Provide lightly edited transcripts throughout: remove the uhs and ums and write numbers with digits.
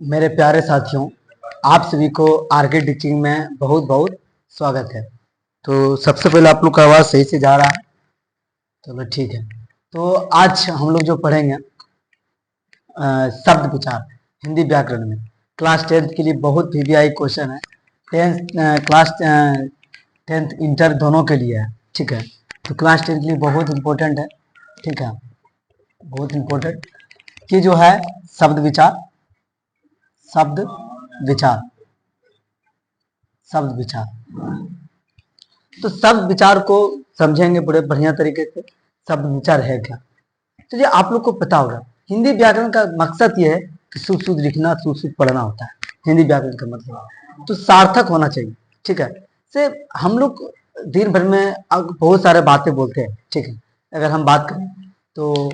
मेरे प्यारे साथियों, आप सभी को आरके टीचिंग में बहुत बहुत स्वागत है। तो सबसे पहले आप लोग का आवाज़ सही से जा रहा है? चलो ठीक है। तो आज हम लोग जो पढ़ेंगे शब्द विचार हिंदी व्याकरण में क्लास 10th के लिए बहुत वीवीआई क्वेश्चन है। क्लास 10th इंटर दोनों के लिए है, ठीक है। तो क्लास 10 के लिए बहुत इम्पोर्टेंट है, ठीक है, बहुत इम्पोर्टेंट कि जो है शब्द विचार शब्द विचार शब्द विचार। तो शब्द विचार को समझेंगे बड़े बढ़िया तरीके से। शब्द विचार है क्या, तो ये आप लोग को पता होगा। हिंदी व्याकरण का मकसद ये है कि शुद्ध शुद्ध लिखना, शुद्ध शुद्ध पढ़ना होता है। हिंदी व्याकरण का मतलब तो सार्थक होना चाहिए, ठीक है। से हम लोग दिन भर में बहुत सारे बातें बोलते हैं, ठीक है। अगर हम बात करें तो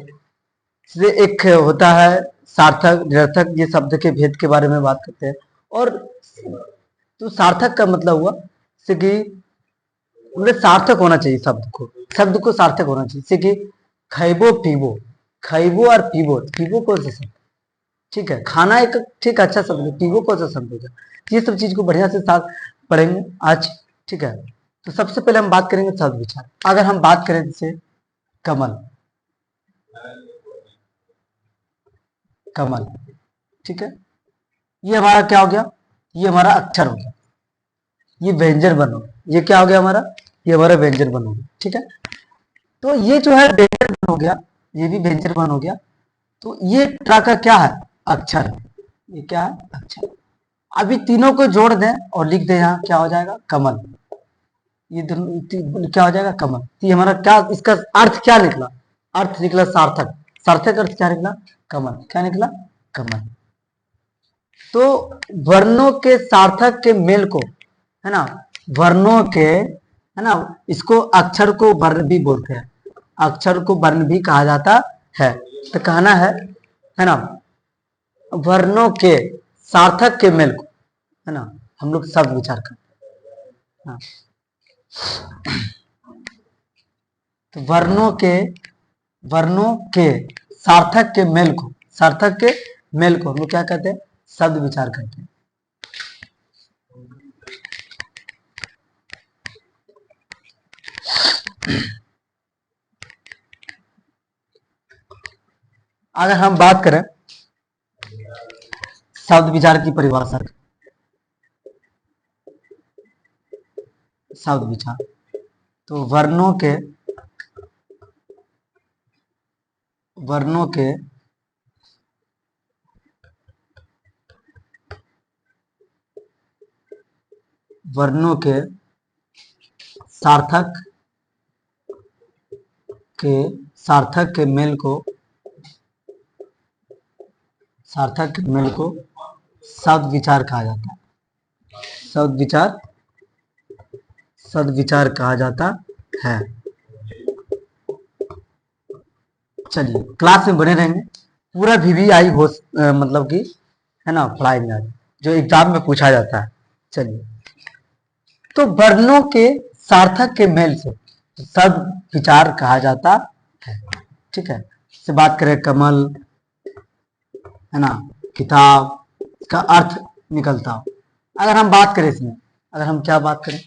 एक होता है सार्थक निरर्थक, ये शब्द के भेद के बारे में बात करते हैं। और तो सार्थक का मतलब हुआ जैसे कि मतलब सार्थक होना चाहिए, शब्द को सार्थक होना चाहिए। जैसे कि खैबो पीबो, खैबो और पीबो, पीबो कौन सा शब्द, ठीक है। खाना एक ठीक अच्छा शब्द है, पीबो कौन सा शब्द होगा। ये सब चीज को बढ़िया से साथ पढ़ेंगे आज, ठीक है। तो सबसे पहले हम बात करेंगे शब्द विचार। अगर हम बात करें जैसे कमल, कमल, ठीक है। ये हमारा क्या हो गया, ये हमारा अक्षर हो गया, ये व्यंजन बन हो गया। ये क्या हो गया हमारा, ये हमारा व्यंजन बन हो गया, ठीक है। तो ये जो है व्यंजन बन हो गया, ये भी व्यंजन बन हो गया। तो ये तरह का क्या है, अक्षर है। ये क्या है, अक्षर। अभी तीनों को जोड़ दें और लिख दें, यहाँ क्या हो जाएगा, कमल। ये क्या हो जाएगा, कमल। तो ये हमारा क्या, इसका अर्थ क्या निकला, अर्थ निकला सार्थक। सार्थक अर्थ क्या निकला, कमल। क्या निकला, कमल। तो वर्णों के सार्थक के मेल को, है ना, वर्णों के, है ना, इसको अक्षर को वर्ण भी बोलते हैं, अक्षर को वर्ण भी कहा जाता है। तो कहना है ना, वर्णों के सार्थक के मेल को, है ना, हम लोग शब्द विचार करते हैं। तो वर्णों के सार्थक के मेल को, सार्थक के मेल को हम लोग क्या कहते हैं, शब्द विचार करते हैं। अगर हम बात करें शब्द विचार की परिभाषा, शब्द विचार, तो वर्णों के वर्णों के सार्थक के मेल को, सार्थक के मेल को शब्द विचार कहा जाता है। शब्द विचार कहा जाता है। चलिए क्लास में बने रहेंगे, पूरा वीवीआई हो मतलब कि, है ना, पढ़ाएंगे आज जो एग्जाम में पूछा जाता है। चलिए, तो वर्णों के सार्थक के मेल से शब्द विचार कहा जाता है, ठीक है। से बात करें कमल, है ना, किताब, इसका अर्थ निकलता हो। अगर हम बात करें इसमें, अगर हम क्या बात करें,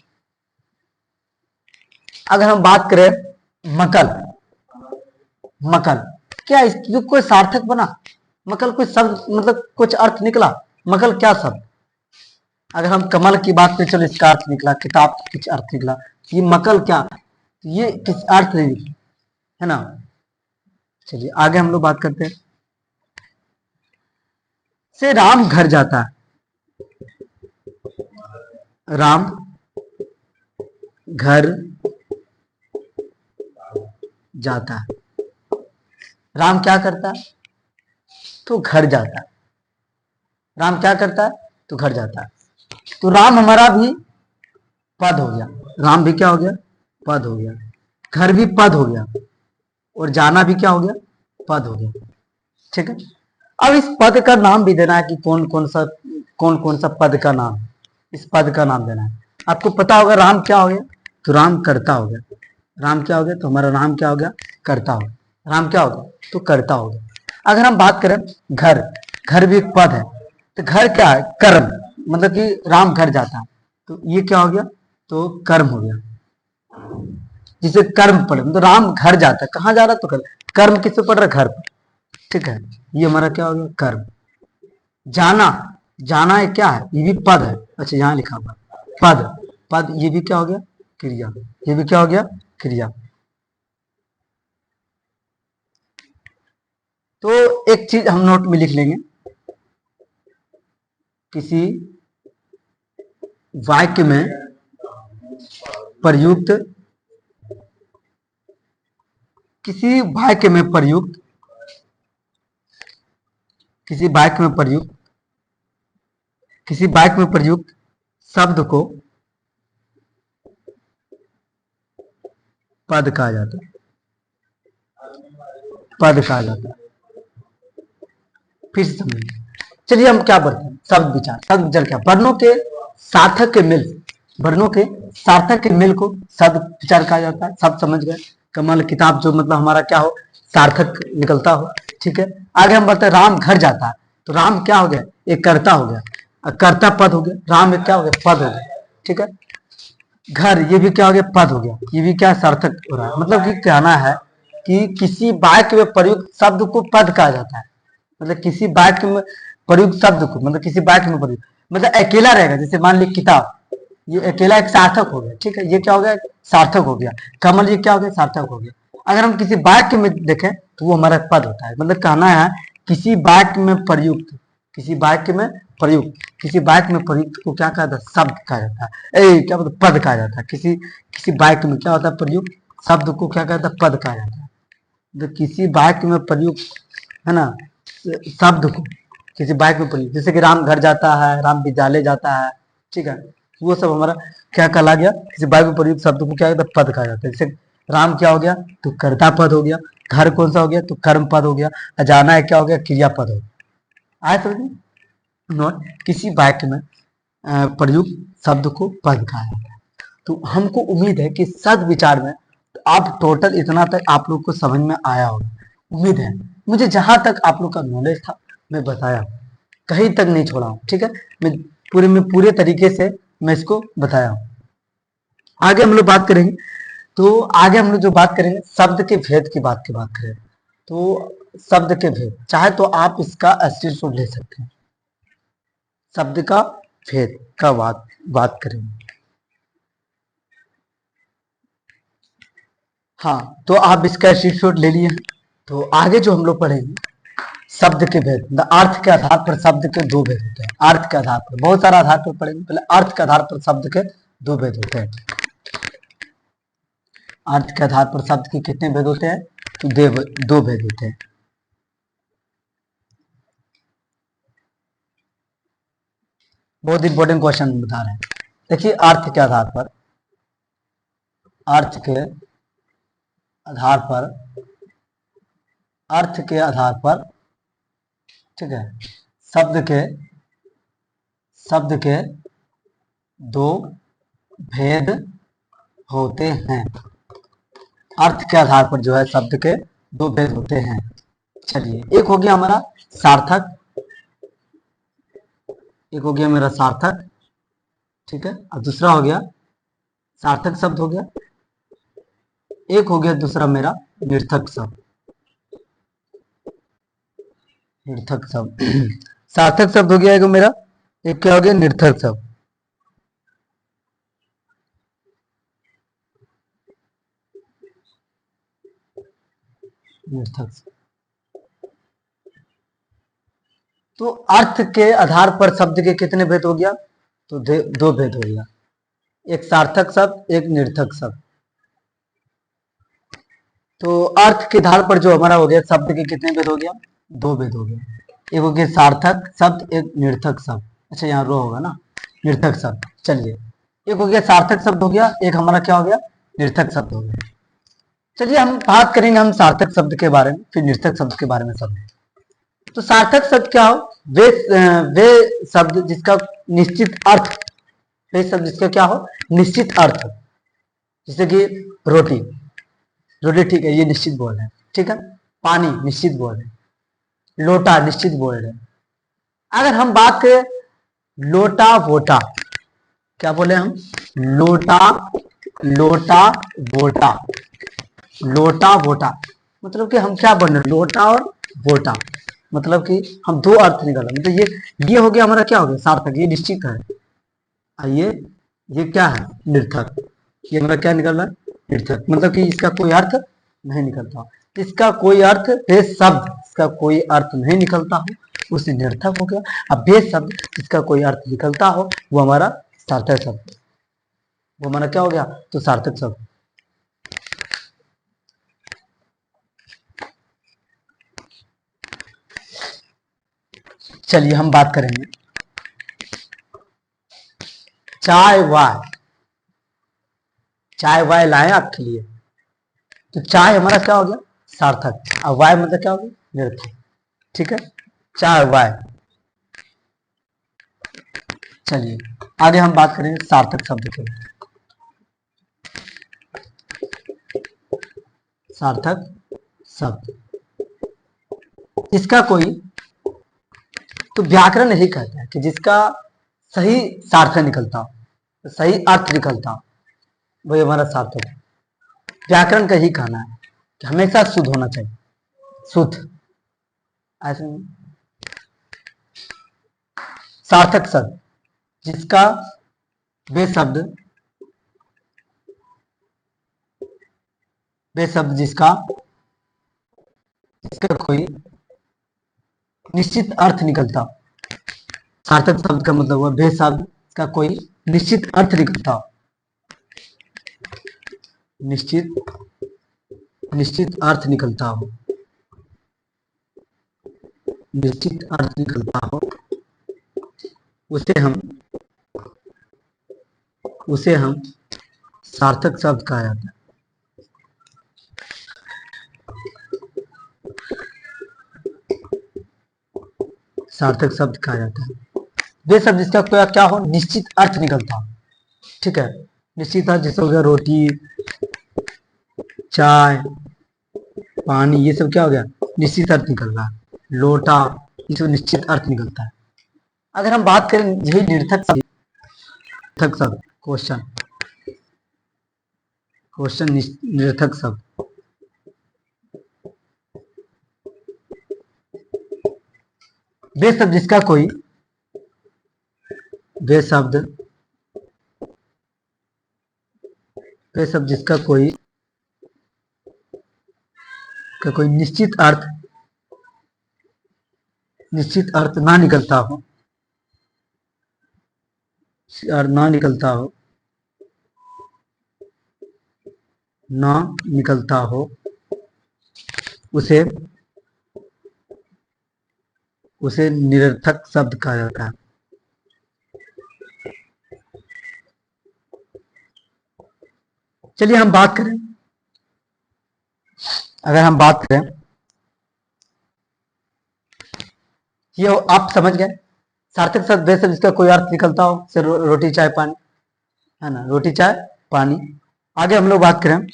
अगर हम बात करें मकल, मकल क्या इसको कोई सार्थक बना, मकल कोई शब्द मतलब कुछ अर्थ निकला, मकल क्या शब्द। अगर हम कमल की बात करें, चलो इसका अर्थ निकला, किताब का कुछ अर्थ निकला, ये मकल क्या, ये किस अर्थ नहीं निकला, है ना। चलिए आगे हम लोग बात करते हैं। से राम घर जाता है, राम घर जाता है। राम क्या करता है, तो घर जाता है। राम क्या करता है, तो घर जाता है। तो राम हमारा भी पद हो गया, राम भी क्या हो गया, पद हो गया। घर भी पद हो गया, और जाना भी क्या हो गया, पद हो गया, ठीक है। अब इस पद का नाम भी देना है कि कौन कौन सा पद का नाम, इस पद का नाम देना है। आपको पता होगा राम क्या हो गया, तो राम कर्ता हो गया। राम क्या हो गया, तो हमारा नाम क्या हो गया, कर्ता हो गया। राम क्या हो गया, तो कर्ता हो गया। अगर हम बात करें घर, घर भी एक पद है, तो घर क्या है? कर्म, मतलब कि राम घर जाता है, तो ये क्या हो गया? तो कर्म हो गया, जिसे कर्म पड़े, मतलब राम घर जाता है, कहाँ जा रहा है? तो कर्म किससे पड़ रहा है? घर पर। ठीक है, ये हमारा क्या हो गया? कर्म। जाना, जाना ये क्या है? ये भी पद है। अच्छा, यहाँ लिखा हुआ पद, पद ये भी क्या हो गया? क्रिया। ये भी क्या हो गया? क्रिया। तो एक चीज हम नोट में लिख लेंगे, किसी वाक्य में प्रयुक्त, किसी वाक्य में प्रयुक्त, किसी वाक्य में प्रयुक्त, किसी वाक्य में प्रयुक्त शब्द को पद कहा जाता है, पद कहा जाता है। फिर से समझिए, चलिए हम क्या पढ़ते हैं? शब्द विचार। शब्द विचार क्या? वर्णों के सार्थक के मिल, वर्णों के सार्थक के मिल को शब्द विचार कहा जाता है। सब समझ गए? कमल किताब जो मतलब हमारा क्या हो? सार्थक निकलता हो। ठीक है, आगे हम बढ़ते हैं। राम घर जाता है, तो राम क्या हो गया? एक कर्ता हो गया, कर्ता पद हो गया, राम एक क्या हो गया? पद हो गया। ठीक है, घर ये भी क्या हो गया? पद हो गया, ये भी क्या? सार्थक हो रहा है। मतलब कि कहना है कि किसी वाक्य में प्रयुक्त शब्द को पद कहा जाता है। मतलब किसी वाक्य में प्रयुक्त शब्द को, मतलब किसी वाक्य में प्रयुक्त, मतलब अकेला रहेगा। जैसे मान ली किताब, ये अकेला एक सार्थक हो गया। ठीक है, ये क्या हो गया? सार्थक हो गया। कमल ये क्या हो गया? सार्थक हो गया। अगर हम किसी वाक्य में देखें तो वो हमारा पद होता है। मतलब कहना है किसी वाक्य में प्रयुक्त, किसी वाक्य में प्रयुक्त, किसी वाक्य में प्रयुक्त को क्या कहा जाता है? शब्द कहा जाता है। क्या मतलब? पद कहा जाता है। किसी किसी वाक्य में क्या होता है? प्रयुक्त शब्द को क्या कहता है? पद कहा जाता है। तो किसी वाक्य में प्रयुक्त, है ना, शब्द को किसी वाक्य में प्रयुक्त, जैसे कि राम घर जाता है, राम विद्यालय जाता है। ठीक है, वो सब हमारा क्या कहला गया? किसी वाक्य में प्रयुक्त शब्द को क्या कहता है? पद कहा जाता है। जैसे राम क्या हो गया? तो कर्ता पद हो गया। घर कौन सा हो गया? तो कर्म पद हो गया। जाना है क्या हो गया? क्रिया पद हो गया। आए समझ में? नोट, किसी वाक्य में प्रयुक्त शब्द को पद कहा जाता है। तो हमको उम्मीद है कि शब्द विचार में आप टोटल इतना तक आप लोग को समझ में आया होगा, उम्मीद है। मुझे जहां तक आप लोग का नॉलेज था मैं बताया, कहीं तक नहीं छोड़ा हूँ। ठीक है, मैं पूरे तरीके से मैं इसको बताया हूँ। आगे हम लोग बात करेंगे, तो आगे हम लोग जो बात करेंगे शब्द के भेद की बात करेंगे। तो शब्द के भेद, चाहे तो आप इसका स्क्रीनशॉट ले सकते हैं। शब्द का भेद का बात करेंगे। हाँ, तो आप इसका स्क्रीनशॉट ले लिए। तो आगे जो हम लोग पढ़ेंगे शब्द के भेद, अर्थ के आधार पर शब्द के दो भेद होते हैं। अर्थ के आधार पर, बहुत सारा आधार पर पढ़ेंगे, पहले अर्थ के आधार पर शब्द के दो भेद होते हैं। अर्थ के आधार पर शब्द के कितने भेद होते हैं? तो दो भेद होते हैं। बहुत इंपॉर्टेंट क्वेश्चन बता रहे हैं। देखिए, अर्थ के आधार पर, अर्थ के आधार पर, अर्थ के आधार पर, ठीक है, शब्द के दो भेद होते हैं। अर्थ के आधार पर जो है शब्द के दो भेद होते हैं। चलिए, एक हो गया हमारा सार्थक, एक हो गया मेरा सार्थक, ठीक है, और दूसरा हो गया सार्थक शब्द हो गया, एक हो गया दूसरा मेरा निर्थक शब्द, निर्थक शब्द। सार्थक शब्द हो गया एक मेरा, एक क्या हो गया? निर्थक शब्द। निर्थक शब्द। तो अर्थ के आधार पर शब्द के कितने भेद हो गया? तो दो भेद हो गया, एक सार्थक शब्द, एक निर्थक शब्द। तो अर्थ के आधार पर जो हमारा हो गया शब्द के कितने भेद हो गया? दो भेद हो गया, एक हो गया सार्थक शब्द, एक निर्थक शब्द। अच्छा, यहाँ रो होगा ना, निर्थक शब्द। चलिए, एक हो गया सार्थक शब्द हो गया, एक हमारा क्या हो गया? निर्थक शब्द हो गया। चलिए, हम बात करेंगे हम सार्थक शब्द के बारे में, फिर निर्थक शब्द के बारे में समझें। तो सार्थक शब्द क्या हो? वे शब्द जिसका निश्चित अर्थ, वे शब्द जिसका क्या हो? निश्चित अर्थ। जैसे कि रोटी, रोटी ठीक है, ये निश्चित बोल है। ठीक है, पानी निश्चित बोल है, लोटा निश्चित बोल है। अगर हम बात करें लोटा वोटा, क्या बोले हम, लोटा लोटा वोटा, लोटा वोटा, मतलब कि हम क्या बोल रहे हैं, लोटा और वोटा, मतलब कि हम दो अर्थ निकाल रहे हैं। मतलब ये हो गया हमारा, क्या हो गया, सार्थक, ये निश्चित है। ये क्या है, निर्थक। ये हमारा क्या निकल रहा है, निर्थक, मतलब कि इसका कोई अर्थ नहीं निकलता, इसका कोई अर्थ, भेद शब्द इसका कोई अर्थ नहीं निकलता हो उसे निर्थक हो गया। अब भेद शब्द इसका कोई अर्थ निकलता हो वो हमारा सार्थक शब्द, वो हमारा क्या हो गया, तो सार्थक शब्द। चलिए हम बात करेंगे चाय वाय, चाय वाय लाए आपके लिए, तो चाय हमारा क्या हो गया, सार्थक, और वाय मतलब क्या हो गया, निर्थक। ठीक है, चाय वाय। चलिए आगे हम बात करेंगे सार्थक शब्द के, सार्थक शब्द, इसका कोई, तो व्याकरण यही कहता है कि जिसका सही सार्थक निकलता हो, सही अर्थ निकलता हो, वही हमारा सार्थक है। व्याकरण का ही कहना है कि हमेशा शुद्ध होना चाहिए, शुद्ध, ऐसे नहीं। सार्थक शब्द जिसका वे शब्द, वे शब्द जिसका इसका कोई निश्चित अर्थ निकलता हो, सार्थक शब्द का मतलब हुआ वे शब्द का कोई निश्चित अर्थ निकलता हो, निश्चित अर्थ निकलता हो, निश्चित अर्थ निकलता हो, उसे हम सार्थक शब्द कहा जाता है। सार्थक शब्द कहा जाता है वे शब्द जिसका क्या हो, निश्चित अर्थ निकलता हो। ठीक है, निश्चित अर्थ जैसे हो गया रोटी, चाय, पानी, ये सब क्या हो गया, निश्चित अर्थ निकल रहा है। लोटा, ये सब निश्चित अर्थ निकलता है। अगर हम बात करें यही निर्थक शब्द, निर्थक शब्द, क्वेश्चन निर्थक शब्द, वे शब्द जिसका कोई, वे शब्द जिसका कोई का कोई निश्चित अर्थ ना निकलता हो, ना निकलता हो, ना निकलता हो, उसे निरर्थक शब्द कहा जाता है। चलिए हम बात करें, अगर हम बात करें, ये आप समझ गए, सार्थक शब्द वे शब्द जिसका कोई अर्थ निकलता हो, से रोटी चाय पानी, है ना, रोटी चाय पानी। आगे हम लोग बात करें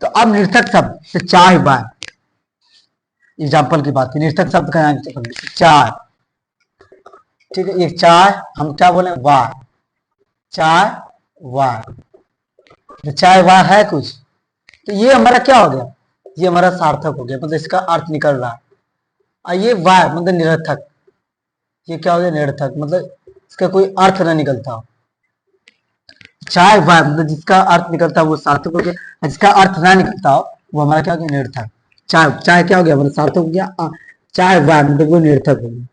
तो अब निर्थक शब्द से चाय बाय, एग्जाम्पल की बात की, निर्थक शब्द का चाय, ठीक है, एक चाय, हम क्या बोले, वाह, चाय वाह, चाय वाह है कुछ, तो ये हमारा क्या हो गया, ये हमारा सार्थक हो गया, मतलब इसका अर्थ निकल रहा है। और ये वाह मतलब निरर्थक, ये क्या हो गया, निरर्थक, मतलब इसका कोई अर्थ ना निकलता हो। चाय वाह मतलब जिसका अर्थ निकलता हो वो सार्थक हो गया, जिसका अर्थ ना निकलता हो वो हमारा क्या हो गया, निरर्थक। चाय क्या हो गया, हमारा सार्थक हो गया, चाय वाह मतलब वो निरर्थक हो गया।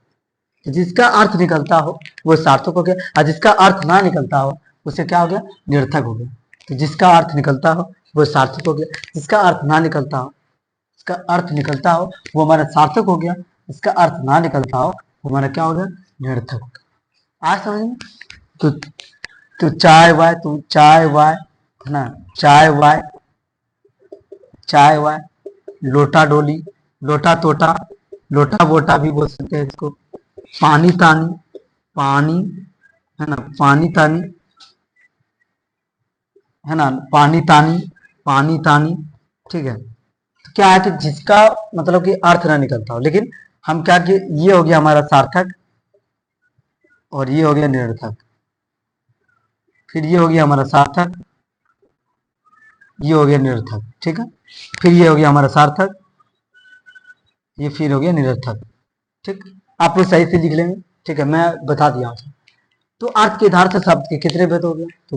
तो जिसका अर्थ निकलता हो वो सार्थक हो गया, और जिसका अर्थ ना निकलता हो उसे क्या हो गया, निरर्थक हो गया। तो जिसका अर्थ निकलता हो वो सार्थक हो गया, जिसका अर्थ ना निकलता हो, इसका अर्थ निकलता हो वो हमारा सार्थक हो गया, इसका अर्थ ना निकलता हो वो हमारा क्या हो गया, निरर्थक हो गया। आज समझ में, तो चाय वाय, तो चाय वाय है ना, चाय वाय, चाय वाय, लोटा डोली, लोटा तोटा, लोटा बोटा भी बोल सकते हैं इसको, पानी तानी, पानी, है ना, पानी तानी, है ना, पानी तानी, पानी तानी। ठीक है, तो क्या है कि जिसका मतलब कि अर्थ ना निकलता हो, लेकिन हम क्या किए, ये हो गया हमारा सार्थक और ये हो गया निरर्थक, फिर ये हो गया हमारा सार्थक, ये हो गया निरर्थक, ठीक है, फिर ये हो गया हमारा सार्थक, ये फिर हो गया निरर्थक, ठीक। आप लोग सही से लिख लेंगे, ठीक है, मैं बता दिया हूँ। तो अर्थ के आधार से शब्द के कितने भेद हो गया, तो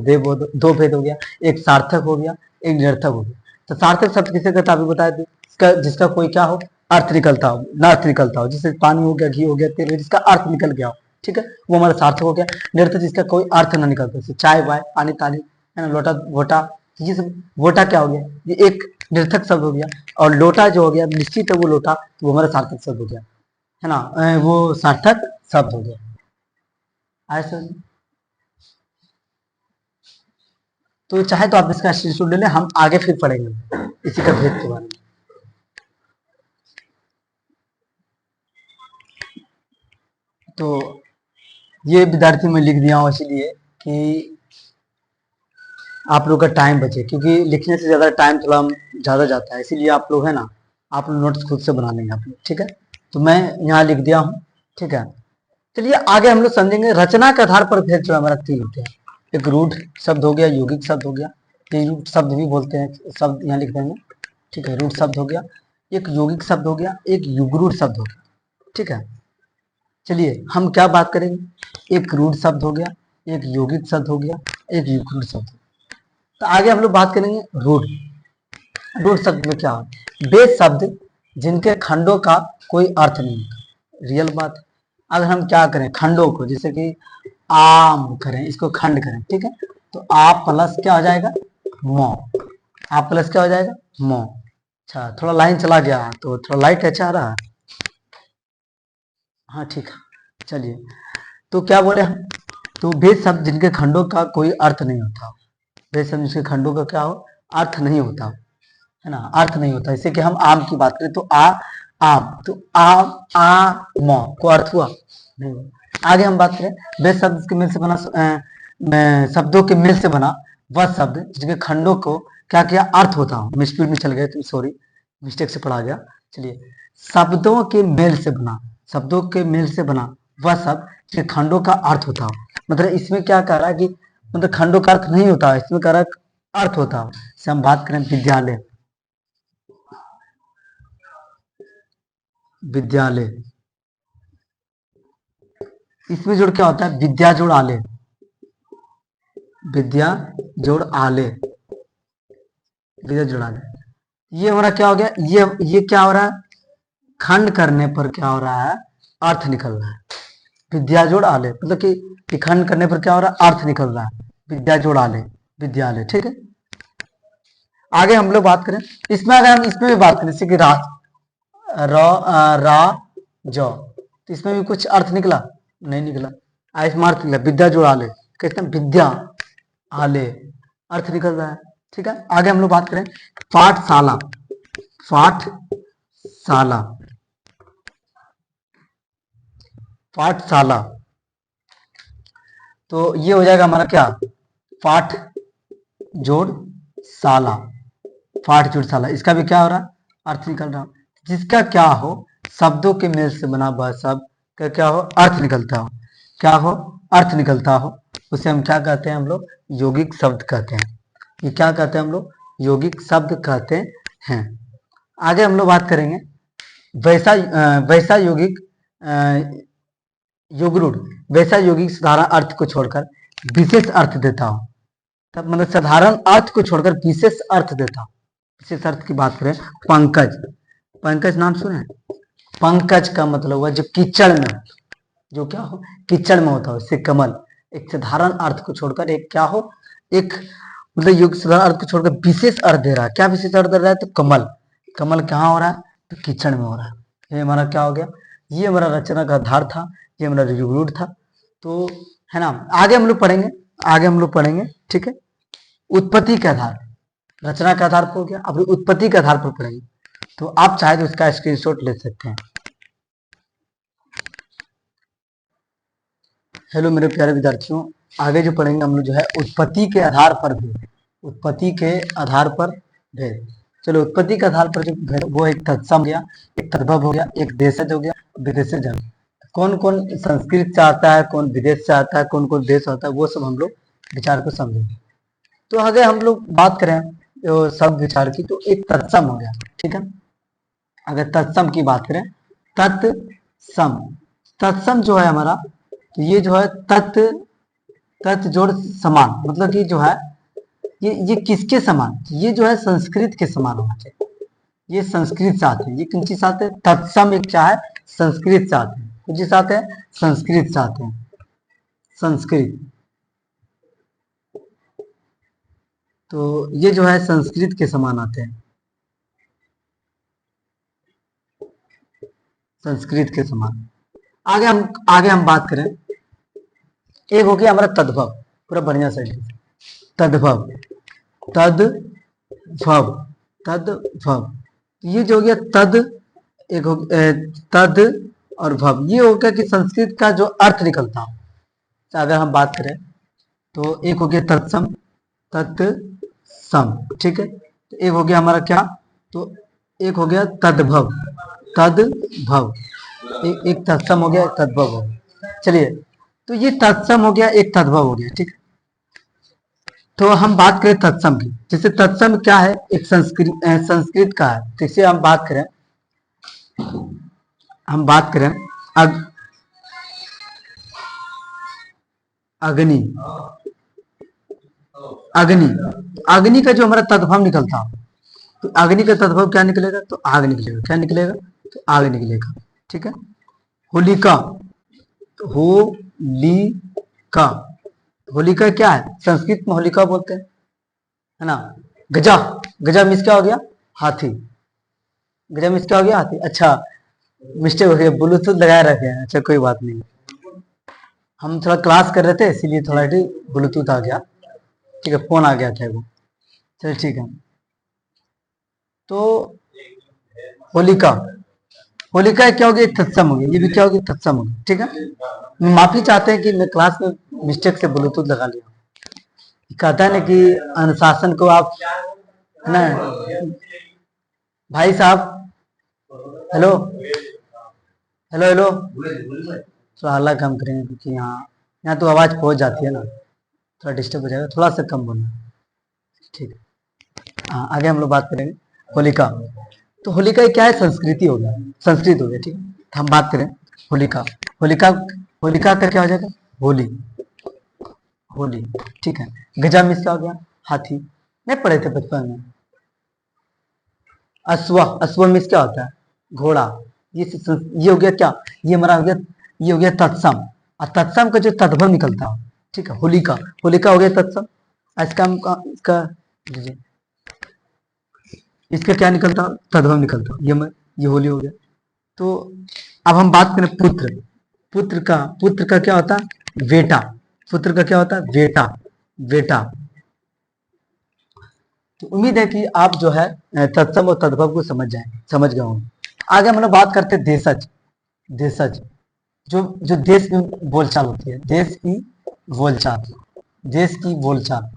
दो भेद हो गया, एक सार्थक हो गया, एक निरर्थक हो गया। तो सार्थक शब्द किसे कहता है अभी बताए थे, जिसका कोई क्या हो, अर्थ निकलता हो, ना अर्थ निकलता हो, जैसे पानी हो गया, घी हो गया, तेल हो गया, जिसका अर्थ निकल गया हो, ठीक है, वो हमारा सार्थक हो गया। निरर्थक जिसका कोई अर्थ ना निकलता, जैसे चाय वाय, पानी तानी, है ना, लोटा वोटा, ये सब। वोटा क्या हो गया, ये एक निरर्थक शब्द हो गया, और लोटा जो हो गया निश्चित है वो लोटा, तो वो हमारा सार्थक शब्द हो गया, है ना, वो सार्थक शब्द हो गया। ऐसा, तो चाहे तो आप इसका स्क्रीनशॉट ले लें, हम आगे फिर पढ़ेंगे इसी का भेद के बारे में। तो ये विद्यार्थी में लिख दिया हूँ इसलिए कि आप लोग का टाइम बचे, क्योंकि लिखने से ज्यादा टाइम थोड़ा ज्यादा जाता है, इसीलिए आप लोग है ना, आप लोग नोट्स खुद से बना लेंगे आप लोग, ठीक है। तो मैं यहाँ लिख दिया हूँ, ठीक है। चलिए आगे हम लोग समझेंगे रचना के आधार पर भेद जो हमारा तीन होते हैं। एक रूढ़ शब्द हो गया, यौगिक शब्द हो गया, ये रूढ़ शब्द भी बोलते हैं, शब्द यहाँ लिख देंगे, ठीक है, रूढ़ शब्द हो गया, एक यौगिक शब्द हो गया, एक युग्रूढ़ शब्द हो गया, ठीक है। चलिए हम क्या बात करेंगे, एक रूढ़ शब्द हो गया, एक यौगिक शब्द हो गया, एक युग्रूढ़ शब्द। तो आगे हम लोग बात करेंगे रूढ़। रूढ़ शब्द में क्या है, वे शब्द जिनके खंडों का कोई अर्थ नहीं होता, रियल बात है। अगर हम क्या करें खंडों को, जैसे कि आम करें, इसको खंड करें, ठीक है, तो आप प्लस क्या हो जाएगा, मो, आप प्लस क्या हो जाएगा, मो। अच्छा थोड़ा लाइन चला गया, तो थोड़ा लाइट अच्छा आ रहा है, हाँ ठीक है। चलिए तो क्या बोले हम, तो वे शब्द जिनके खंडों का कोई अर्थ नहीं होता, वे शब्द जिनके खंडों का क्या हो, अर्थ नहीं होता, है ना, अर्थ नहीं होता। जैसे कि हम आम की बात करें तो आम, तो आ म को अर्थ हुआ नहीं हुआ। आगे हम बात करें वे शब्द के मिल से बना, शब्दों के मिल से बना वह शब्द जिनके खंडों को क्या किया, अर्थ होता हो। मैं स्पीड में चल गया, तो सॉरी, मिस्टेक से पढ़ा गया। चलिए, शब्दों के मेल से बना, शब्दों के मेल से बना वह शब्द जिनके खंडों का अर्थ होता हो। मतलब इसमें क्या कह रहा है कि मतलब खंडों का अर्थ नहीं होता, इसमें कह रहा है अर्थ होता हो। जैसे हम बात करें विद्यालय, विद्यालय, इसमें जोड़ क्या होता है, विद्या जोड़ आले, विद्या जोड़ आले, विद्या जोड़ आले। ये हमारा क्या हो गया, ये क्या हो रहा है, खंड करने पर क्या हो रहा है, अर्थ निकल रहा है। विद्या जोड़ आले मतलब कि खंड करने पर क्या हो रहा है, अर्थ निकल रहा है, विद्या जोड़ आले, विद्यालय, ठीक है। आगे हम लोग बात करें, इसमें अगर हम इसमें भी बात करें, जैसे कि रा जो, तो इसमें भी कुछ अर्थ निकला नहीं निकला, आयुष्मार्थ निकला, विद्या जोड़ आले, कहते हैं विद्या आले, अर्थ निकल रहा है, ठीक है। आगे हम लोग बात करें पाठशाला, पाठशाला, पाठशाला, तो ये हो जाएगा हमारा क्या, पाठ जोड़ शाला, पाठ जोड़ शाला, इसका भी क्या हो रहा है, अर्थ निकल रहा हो। जिसका क्या हो, शब्दों के मेल से बना वह शब्द का क्या हो, अर्थ निकलता हो, क्या हो, अर्थ निकलता हो, उसे हम क्या कहते हैं, हम लोग यौगिक शब्द कहते हैं। ये क्या कहते हैं हम लोग, यौगिक शब्द कहते हैं। आगे हम लोग बात करेंगे वैसा यौगिक युगरूढ़, वैसा यौगिक साधारण अर्थ को छोड़कर विशेष अर्थ देता हो। तब मतलब साधारण अर्थ को छोड़कर विशेष अर्थ देता हो। विशेष अर्थ की बात करें, पंकज, पंकज नाम सुने, पंकज का मतलब हुआ जो कीचड़ में, जो क्या हो, कीचड़ में होता हो, इससे कमल। एक साधारण अर्थ को छोड़कर एक क्या हो, एक मतलब युग साधारण अर्थ को छोड़कर विशेष अर्थ दे रहा है। क्या विशेष अर्थ दे रहा है, तो कमल, कमल कहाँ हो रहा है, तो कीचड़ में हो रहा है। ये हमारा क्या हो गया, ये हमारा रचना का आधार था, ये हमारा युगरूढ़ था, तो है ना। आगे हम लोग पढ़ेंगे, आगे हम लोग पढ़ेंगे, ठीक है। उत्पत्ति के आधार, रचना के आधार पर हो गया, अब उत्पत्ति के आधार पर पढ़ेंगे। तो आप चाहे तो इसका स्क्रीनशॉट ले सकते हैं। हेलो मेरे प्यारे विद्यार्थियों, आगे जो पढ़ेंगे हम लोग जो है उत्पत्ति के आधार पर भेद, उत्पत्ति के आधार पर भेद। चलो उत्पत्ति के आधार पर जो वो एक तत्सम हो गया, एक तद्भव हो गया, एक देशज हो गया, विदेशज हो गया। कौन कौन संस्कृत से आता है, कौन विदेश से आता है, कौन कौन देश आता है, वो सब हम लोग विचार को समझेंगे। तो अगर हम लोग बात करें शब्द विचार की, तो एक तत्सम हो गया, ठीक है। अगर तत्सम की बात करें, तत्सम, तत्सम जो है हमारा, तो ये जो है तत् जोड़ समान, मतलब कि जो है ये किसके समान, ये जो है संस्कृत के समान होना चाहिए। ये संस्कृत से आते हैं, ये किन चीज से आते हैं, तत्सम एक क्या है, संस्कृत से आते हैं। कुछ चीज आते हैं, संस्कृत से आते हैं, संस्कृत। तो ये जो है संस्कृत के समान आते हैं, संस्कृत के समान। आगे हम बात करें, एक हो गया हमारा तद्भव, पूरा बढ़िया से तद्भव, तद्भव, तद्भव। ये जो हो गया तद, एक हो तद और भव, ये हो गया कि संस्कृत का जो अर्थ निकलता हो। तो अगर हम बात करें तो एक हो गया तत्सम, तत्सम, ठीक है। तो एक हो गया हमारा क्या, तो एक हो गया तद्भव, तद्भव, एक तत्सम हो गया, एक तद्भव हो गया। चलिए, तो ये तत्सम हो गया, एक तद्भव हो गया, ठीक है। तो हम बात करें तत्सम की, जैसे तत्सम क्या है, एक संस्कृत का है। जैसे हम बात करें अग्नि, अग्नि, अग्नि का जो हमारा तद्भव निकलता हो, तो अग्नि का तद्भव क्या निकलेगा, तो आग निकलेगा। क्या निकलेगा, तो आग निकलेगा, ठीक है। होलिका, होलिका, होलिका क्या है, संस्कृत में होलिका बोलते हैं, है ना। गजा, गजा मीन्स क्या हो गया, हाथी, गजा मीन्स क्या हो गया, हाथी। अच्छा, मिस्टेक हो गया, ब्लूटूथ लगाए रखे हैं। अच्छा, कोई बात नहीं, हम थोड़ा क्लास कर रहे थे, इसीलिए थोड़ा ब्लूटूथ आ गया, ठीक है, फोन आ गया था वो। चलिए ठीक है। तो होलिका, होलिका क्या हो गया, तत्सम हो गया, ये भी क्या हो गया, तत्सम हो गया, ठीक है। माफी चाहते हैं कि मैं क्लास में मिस्टेक से ब्लूटूथ लगा लिया। कहता है ना कि अनुशासन को आप, है ना भाई साहब, हेलो हेलो हेलो, थोड़ा हल्ला कम करेंगे, क्योंकि यहाँ तो आवाज पहुंच जाती है ना, थोड़ा डिस्टर्ब हो जाएगा, थोड़ा सा कम बोलना, ठीक है। हाँ, आगे हम लोग बात करेंगे होलिका। तो होलिका क्या है, संस्कृति हो गया, संस्कृत हो गया, ठीक है। तो हम बात करें होलिका, होलिका, होलिका का क्या हो जाएगा, होली, होली, ठीक है। गजा मिस क्या हो गया, हाथी, नहीं पढ़े थे बचपन में। अश्व, अश्व मिस क्या होता है, घोड़ा। ये हो गया क्या, ये हमारा हो गया, ये हो गया तत्सम। और तत्सम का जो तद्भव निकलता है, ठीक है, होलिका, होलिका हो गया तत्सम। इसका इसका इसका क्या निकलता, तद्भव निकलता, ये होली हो गया। तो अब हम बात करें पुत्र, पुत्र का क्या होता है, बेटा, पुत्र का क्या होता है, बेटा, बेटा। तो उम्मीद है कि आप जो है तत्सम और तद्भव को समझ गए होंगे। आगे हम लोग बात करते हैं देशज, देशज, जो जो देश में बोलचाल होती है, देश की बोलचाल, देश की बोलचाल,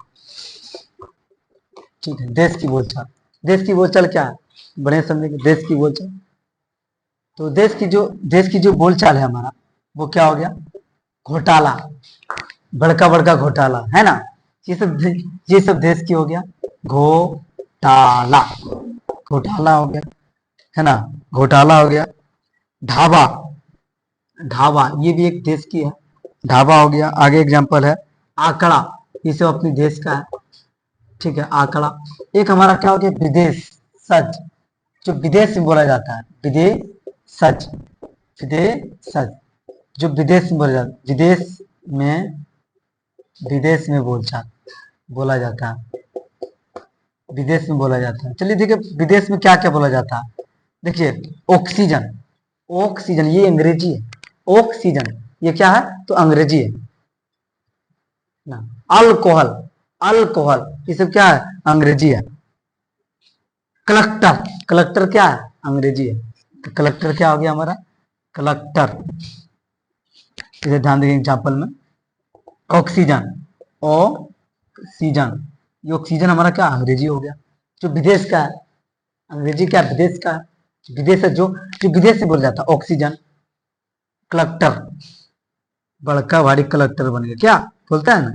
ठीक है, देश की बोलचाल। देश की बोलचाल क्या है, बड़े समझेंगे, देश की बोलचाल। तो देश की जो बोलचाल है हमारा, वो क्या हो गया, घोटाला, बड़का बड़का घोटाला, है ना। ये सब देश की हो गया, घोटाला, घोटाला हो गया, है ना, घोटाला हो गया। ढाबा, ढाबा ये भी एक देश की है, ढाबा हो गया। आगे एग्जांपल है आंकड़ा, ये सब अपनी देश का है, ठीक है, आंकड़ा। एक हमारा क्या हो गया, विदेश सच, जो विदेश में बोला जाता है, विदेश सच, विदेश सच, जो विदेश में बोला जाता है, विदेश में बोला जाता है, विदेश में बोला जाता है। चलिए देखिए, विदेश में क्या क्या बोला जाता है, देखिए ऑक्सीजन, ऑक्सीजन ये अंग्रेजी है, ऑक्सीजन ये क्या है, तो अंग्रेजी है ना। अल्कोहल, अल्कोहल ये सब क्या है, अंग्रेजी है। कलेक्टर, कलेक्टर क्या है, अंग्रेजी है। तो कलेक्टर क्या हो गया हमारा, कलेक्टर। इसे ध्यान देंगे एग्जाम्पल में, ऑक्सीजन, ऑक्सीजन, ये ऑक्सीजन हमारा क्या, अंग्रेजी हो गया, जो विदेश का है, अंग्रेजी क्या विदेश का, विदेश है जो विदेश से बोला जाता है। ऑक्सीजन, कलेक्टर, बड़का भारी कलेक्टर बन गया, क्या बोलता है ना,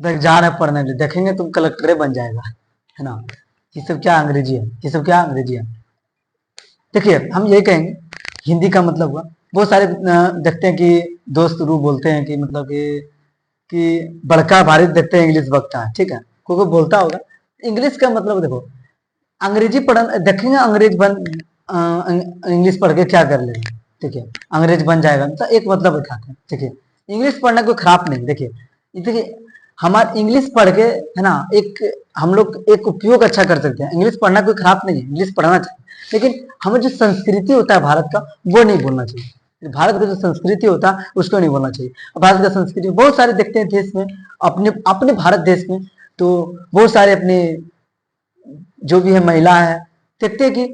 देख जा रहे पढ़ने के लिए, देखेंगे तुम कलेक्टर बन जाएगा, है ना। ये सब क्या अंग्रेजी है, ये सब क्या अंग्रेजी है। देखिए हम यही कहेंगे, हिंदी का मतलब हुआ, बहुत सारे देखते हैं कि दोस्त रू बोलते हैं कि मतलब कि बड़का भारी देखते हैं इंग्लिश बकता है, ठीक है, कोई कोई बोलता होगा। इंग्लिश का मतलब देखो, अंग्रेजी पढ़ देखेंगे, अंग्रेज बन इंग्लिश पढ़ के क्या कर लेंगे, ठीक है, अंग्रेज बन जाएगा, तो एक मतलब दिखाते हैं। देखिए इंग्लिश पढ़ना कोई खराब नहीं, देखिए हमारे इंग्लिश पढ़ के, है ना, एक हम लोग एक उपयोग अच्छा कर सकते हैं। इंग्लिश पढ़ना कोई खराब नहीं है, इंग्लिश पढ़ना चाहिए, लेकिन हमें जो संस्कृति होता है भारत का, वो नहीं भूलना चाहिए। भारत का जो संस्कृति होता है उसको नहीं भूलना चाहिए। भारत का संस्कृति बहुत सारे देखते हैं देश में, अपने अपने भारत देश में तो बहुत सारे अपने जो भी है महिला है, देखते हैं कि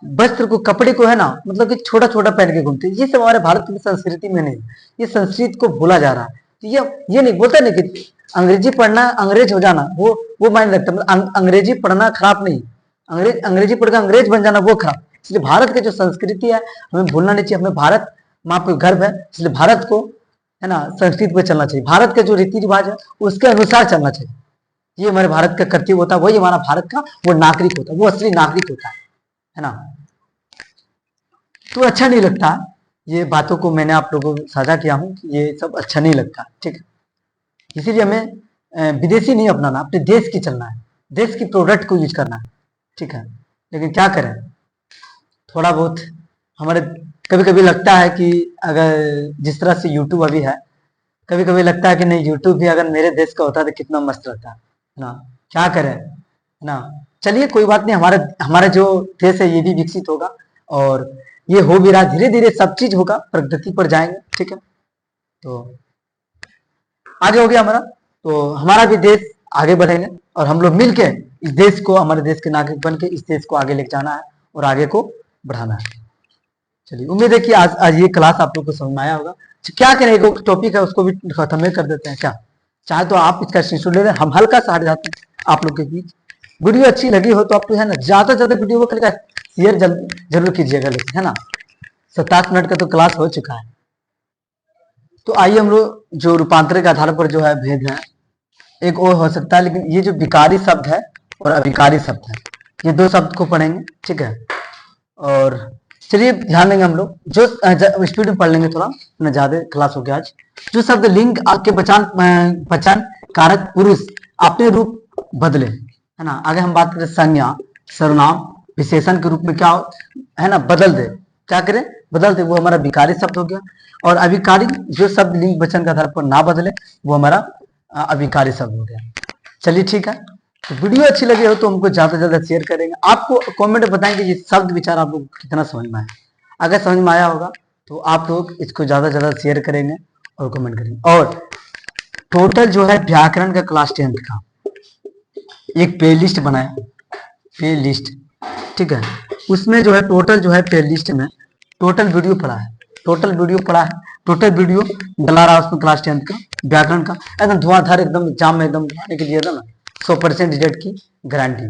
वस्त्र को, कपड़े को, है ना, मतलब कि छोटा छोटा पहन के घूमते हैं। ये सब हमारे भारत की संस्कृति में नहीं, ये संस्कृति को भूला जा रहा है। तो ये नहीं बोलता नहीं कि अंग्रेजी पढ़ना, अंग्रेज हो जाना, वो मायने रखता, मतलब अंग्रेजी पढ़ना खराब नहीं, अंग्रेजी पढ़कर अंग्रेज बन जाना वो खराब। इसलिए भारत की जो संस्कृति है हमें भूलना नहीं चाहिए। हमें भारत माँ पे गर्व है, इसलिए भारत को, है ना, संस्कृति पे चलना चाहिए। भारत के जो रीति रिवाज है उसके अनुसार चलना चाहिए। ये हमारे भारत का कर्तव्य होता है, वही हमारा भारत का वो नागरिक होता है, वो असली नागरिक होता है ना। तो अच्छा नहीं लगता ये बातों को मैंने आप लोगों को साझा किया हूँ, ये सब अच्छा नहीं लगता, ठीक है। इसीलिए हमें विदेशी नहीं अपनाना, अपने देश की चलना है, देश की प्रोडक्ट को यूज करना है, ठीक है। लेकिन क्या करें, थोड़ा बहुत हमारे कभी कभी लगता है कि अगर जिस तरह से यूट्यूब अभी है, कभी कभी लगता है कि नहीं, यूट्यूब भी अगर मेरे देश का होता तो कितना मस्त रहता है ना। क्या करें, है ना। चलिए कोई बात नहीं, हमारा जो देश है ये भी विकसित होगा, और ये हो भी रहा, धीरे धीरे सब चीज होगा, प्रगति पर जाएंगे, ठीक है। तो आगे हो गया हमारा, तो हमारा भी देश आगे बढ़ेंगे, और हम लोग मिलके इस देश को, हमारे देश के नागरिक बन के इस देश को आगे लेके जाना है और आगे को बढ़ाना है। चलिए उम्मीद है कि आज ये क्लास आप लोग को समझ में आया होगा। क्या करें, एक टॉपिक है उसको भी खत्म कर देते हैं क्या, चाहे तो आप इसका स्क्रीनशॉट ले लें, हम हल्का सा हट जाते हैं आप लोग के बीच। वीडियो अच्छी लगी हो तो आप, है ना, ज्यादा से ज्यादा वीडियो को शेयर जरूर कीजिएगा, लेकिन, है ना, 27 मिनट का तो क्लास हो चुका है। तो आइए हम लोग जो रूपांतरण के आधार पर जो है भेद है, एक और हो सकता है, लेकिन ये जो विकारी शब्द है और अविकारी शब्द है, ये दो शब्द को पढ़ेंगे, ठीक है। और चलिए ध्यान देंगे हम लोग, जो स्पीड में पढ़ लेंगे, थोड़ा ना ज्यादा क्लास हो गया आज। जो शब्द लिंग के पहचान कारक पुरुष अपने रूप बदले, है ना, आगे हम बात करें संज्ञा, सर्वनाम, विशेषण के रूप में क्या, है ना, बदल दे, क्या करें, बदल दे, वो हमारा विकारी शब्द हो गया। और अविकारी जो शब्द लिंग वचन के आधार पर ना बदले, वो हमारा अविकारी शब्द हो गया। चलिए ठीक है, तो वीडियो अच्छी लगी हो तो हमको ज्यादा से ज्यादा शेयर करेंगे। आपको कमेंट में बताएंगे ये शब्द विचार आप लोग कितना समझ में आया। अगर समझ में आया होगा तो आप लोग इसको ज्यादा से ज्यादा शेयर करेंगे और कमेंट करेंगे। और टोटल जो है व्याकरण का क्लास 10th का एक प्ले लिस्ट बनाया, प्ले लिस्ट, ठीक है, उसमें जो है टोटल जो है प्ले लिस्ट में टोटल वीडियो पड़ा है, टोटल वीडियो पड़ा है, टोटल वीडियो डला रहा है उसमें क्लास 10th का व्याकरण का, एकदम धुआंधार, एकदम एग्जाम में एकदम आने के लिए ना 100% रिजल्ट की गारंटी।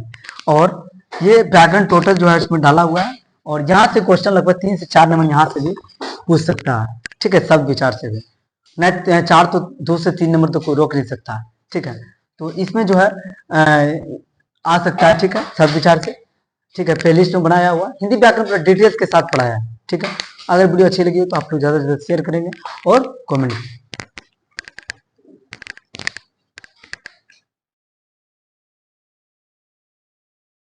और ये व्याकरण टोटल जो है इसमें डाला हुआ है, और यहाँ से क्वेश्चन लगभग 3 से 4 नंबर यहाँ से भी पूछ सकता है, ठीक है, सब विचार से भी नहीं, 4 तो 2 से 3 नंबर तो कोई रोक नहीं सकता है, ठीक है। तो इसमें जो है आ सकता है, ठीक है, सब विचार से, ठीक है। प्लेलिस्ट में बनाया हुआ हिंदी व्याकरण डिटेल्स के साथ पढ़ाया है, ठीक है। अगर वीडियो अच्छी लगी हो तो आप लोग ज्यादा से ज्यादा शेयर करेंगे और कमेंट